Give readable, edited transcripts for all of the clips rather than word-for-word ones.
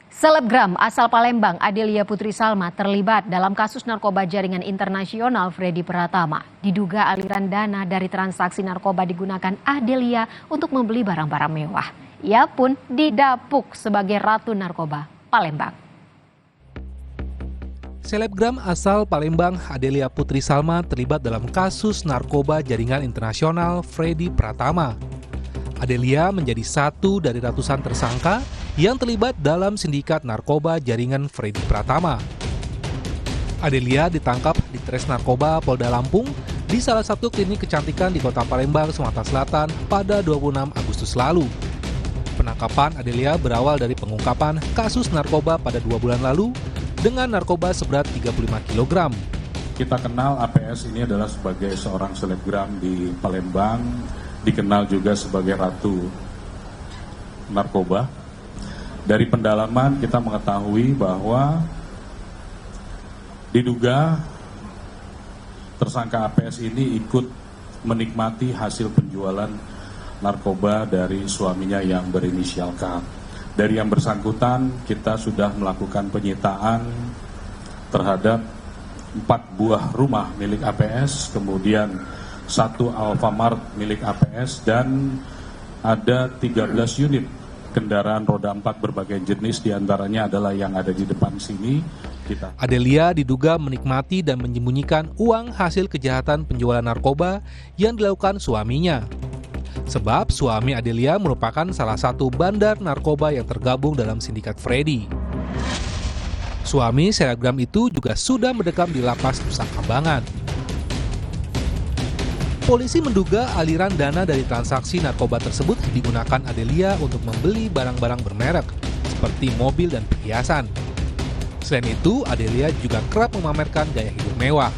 Selebgram asal Palembang Adelia Putri Salma terlibat dalam kasus narkoba jaringan internasional Freddy Pratama. Diduga aliran dana dari transaksi narkoba digunakan Adelia untuk membeli barang-barang mewah. Ia pun didapuk sebagai ratu narkoba Palembang. Selebgram asal Palembang Adelia Putri Salma terlibat dalam kasus narkoba jaringan internasional Freddy Pratama. Adelia menjadi satu dari ratusan tersangka yang terlibat dalam sindikat narkoba jaringan Freddy Pratama. Adelia ditangkap di Tres Narkoba Polda Lampung di salah satu klinik kecantikan di Kota Palembang, Sumatera Selatan pada 26 Agustus lalu. Penangkapan Adelia berawal dari pengungkapan kasus narkoba pada 2 bulan lalu dengan narkoba seberat 35 kg. Kita kenal APS ini adalah sebagai seorang selebgram di Palembang, dikenal juga sebagai ratu narkoba. Dari pendalaman kita mengetahui bahwa diduga tersangka APS ini ikut menikmati hasil penjualan narkoba dari suaminya yang berinisial K. Dari yang bersangkutan kita sudah melakukan penyitaan terhadap 4 buah rumah milik APS, kemudian 1 Alfamart milik APS, dan ada 13 unit kendaraan roda 4 berbagai jenis, diantaranya adalah yang ada di depan sini. Adelia diduga menikmati dan menyembunyikan uang hasil kejahatan penjualan narkoba yang dilakukan suaminya. Sebab suami Adelia merupakan salah satu bandar narkoba yang tergabung dalam sindikat Freddy. Suami selebgram itu juga sudah mendekam di lapas Nusa Kambangan. Polisi menduga aliran dana dari transaksi narkoba tersebut digunakan Adelia untuk membeli barang-barang bermerek, seperti mobil dan perhiasan. Selain itu, Adelia juga kerap memamerkan gaya hidup mewah.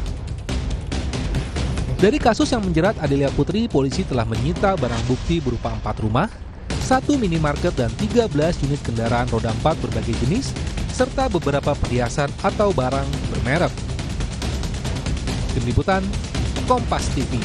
Dari kasus yang menjerat Adelia Putri, polisi telah menyita barang bukti berupa 4 rumah, 1 minimarket dan 13 unit kendaraan roda 4 berbagai jenis, serta beberapa perhiasan atau barang bermerek. Tim Liputan, Kompas TV.